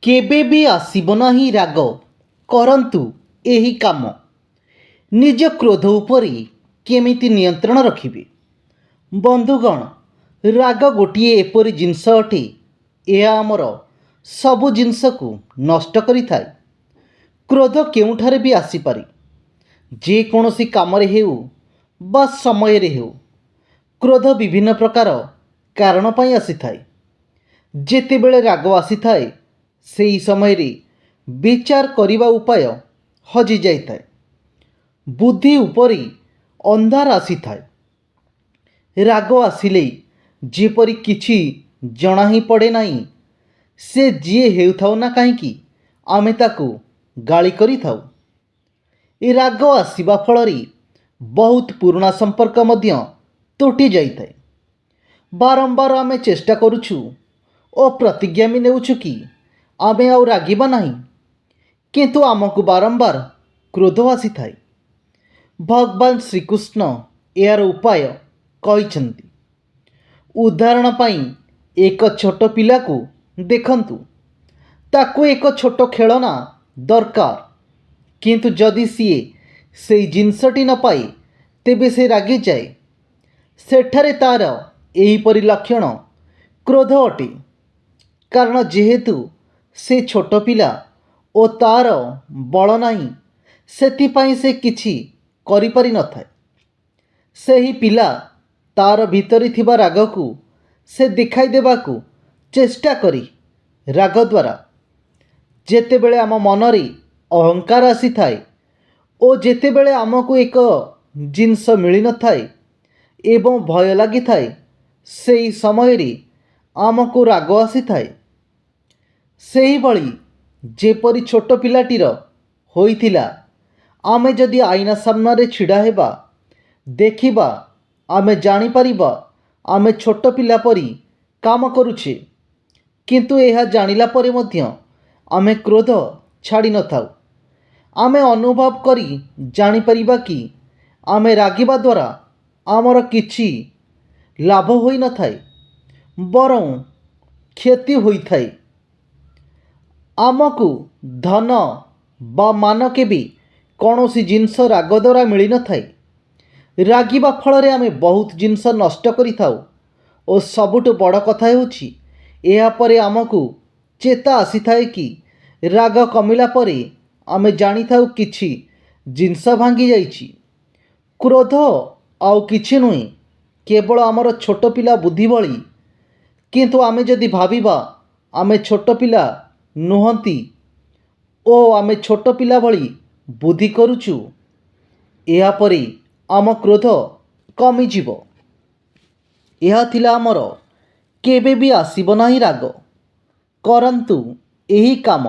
କେବେ ବି ଆସିବ ନାହିଁ ରାଗ, କରନ୍ତୁ ଏହି କାମ। ନିଜ କ୍ରୋଧ ଉପରେ କେମିତି ନିୟନ୍ତ୍ରଣ ରଖିବେ? ବନ୍ଧୁଗଣ, ରାଗ ଗୋଟିଏ ଏପରି ଜିନିଷ ଅଟେ, ଏହା ଆମର ସବୁ ଜିନିଷକୁ ନଷ୍ଟ କରିଥାଏ। କ୍ରୋଧ କେଉଁଠାରେ ବି ଆସିପାରେ, ଯେକୌଣସି କାମରେ ହେଉ ବା ସମୟରେ ହେଉ। କ୍ରୋଧ ବିଭିନ୍ନ ପ୍ରକାର କାରଣ ପାଇଁ ଆସିଥାଏ। ଯେତେବେଳେ ରାଗ ଆସିଥାଏ, ସେହି ସମୟରେ ବିଚାର କରିବା ଉପାୟ ହଜିଯାଇଥାଏ। ବୁଦ୍ଧି ଉପରେ ଅନ୍ଧାର ଆସିଥାଏ। ରାଗ ଆସିଲେ ଯେପରି କିଛି ଜଣା ହିଁ ପଡ଼େ ନାହିଁ। ସେ ଯିଏ ହେଉଥାଉ ନା କାହିଁକି, ଆମେ ତାକୁ ଗାଳି କରିଥାଉ। ଏ ରାଗ ଆସିବା ଫଳରେ ବହୁତ ପୁରୁଣା ସମ୍ପର୍କ ମଧ୍ୟ ତୁଟି ଯାଇଥାଏ। ବାରମ୍ବାର ଆମେ ଚେଷ୍ଟା କରୁଛୁ ଓ ପ୍ରତିଜ୍ଞା ବି ନେଉଛୁ କି ଆମେ ଆଉ ରାଗିବା ନାହିଁ, କିନ୍ତୁ ଆମକୁ ବାରମ୍ବାର କ୍ରୋଧ ଆସିଥାଏ। ଭଗବାନ ଶ୍ରୀକୃଷ୍ଣ ଏହାର ଉପାୟ କହିଛନ୍ତି। ଉଦାହରଣ ପାଇଁ ଏକ ଛୋଟ ପିଲାକୁ ଦେଖନ୍ତୁ। ତାକୁ ଏକ ଛୋଟ ଖେଳନା ଦରକାର, କିନ୍ତୁ ଯଦି ସିଏ ସେଇ ଜିନିଷଟି ନ ପାଏ, ତେବେ ସେ ରାଗିଯାଏ। ସେଠାରେ ତା'ର ଏହିପରି ଲକ୍ଷଣ କ୍ରୋଧ ଅଟେ। କାରଣ ଯେହେତୁ ସେ ଛୋଟ ପିଲା ଓ ତା'ର ବଳ ନାହିଁ, ସେଥିପାଇଁ ସେ କିଛି କରିପାରିନଥାଏ। ସେହି ପିଲା ତା'ର ଭିତରେ ଥିବା ରାଗକୁ ସେ ଦେଖାଇ ଦେବାକୁ ଚେଷ୍ଟା କରେ। ରାଗ ଦ୍ୱାରା ଯେତେବେଳେ ଆମ ମନରେ ଅହଙ୍କାର ଆସିଥାଏ ଓ ଯେତେବେଳେ ଆମକୁ ଏକ ଜିନିଷ ମିଳିନଥାଏ ଏବଂ ଭୟ ଲାଗିଥାଏ, ସେହି ସମୟରେ ଆମକୁ ରାଗ ଆସିଥାଏ। ସେହିଭଳି ଯେପରି ଛୋଟ ପିଲାଟିର ହୋଇଥିଲା, ଆମେ ଯଦି ଆଇନା ସାମ୍ନାରେ ଛିଡ଼ା ହେବା, ଦେଖିବା, ଆମେ ଜାଣିପାରିବା ଆମେ ଛୋଟ ପିଲା ପରି କାମ କରୁଛେ। କିନ୍ତୁ ଏହା ଜାଣିଲା ପରେ ମଧ୍ୟ ଆମେ କ୍ରୋଧ ଛାଡ଼ିନଥାଉ। ଆମେ ଅନୁଭବ କରି ଜାଣିପାରିବା କି ଆମେ ରାଗିବା ଦ୍ୱାରା ଆମର କିଛି ଲାଭ ହୋଇନଥାଏ, ବରଂ କ୍ଷତି ହୋଇଥାଏ। ଆମକୁ ଧନ ବା ମାନ କେବେ କୌଣସି ଜିନିଷ ରାଗ ଦ୍ୱାରା ମିଳିନଥାଏ। ରାଗିବା ଫଳରେ ଆମେ ବହୁତ ଜିନିଷ ନଷ୍ଟ କରିଥାଉ ଓ ସବୁଠୁ ବଡ଼ କଥା ହେଉଛି, ଏହାପରେ ଆମକୁ ଚେତା ଆସିଥାଏ କି ରାଗ କମିଲା ପରେ ଆମେ ଜାଣିଥାଉ କିଛି ଜିନିଷ ଭାଙ୍ଗି ଯାଇଛି। କ୍ରୋଧ ଆଉ କିଛି ନୁହେଁ, କେବଳ ଆମର ଛୋଟ ପିଲା ବୁଦ୍ଧି ଭଳି। କିନ୍ତୁ ଆମେ ଯଦି ଭାବିବା ଆମେ ଛୋଟ ପିଲା ନୁହନ୍ତି ଓ ଆମେ ଛୋଟ ପିଲା ଭଳି ବୁଦ୍ଧି କରୁଛୁ, ଏହାପରେ ଆମ କ୍ରୋଧ କମିଯିବ। ଏହା ଥିଲା ଆମର କେବେ ବି ଆସିବ ନାହିଁ ରାଗ, କରନ୍ତୁ ଏହି କାମ।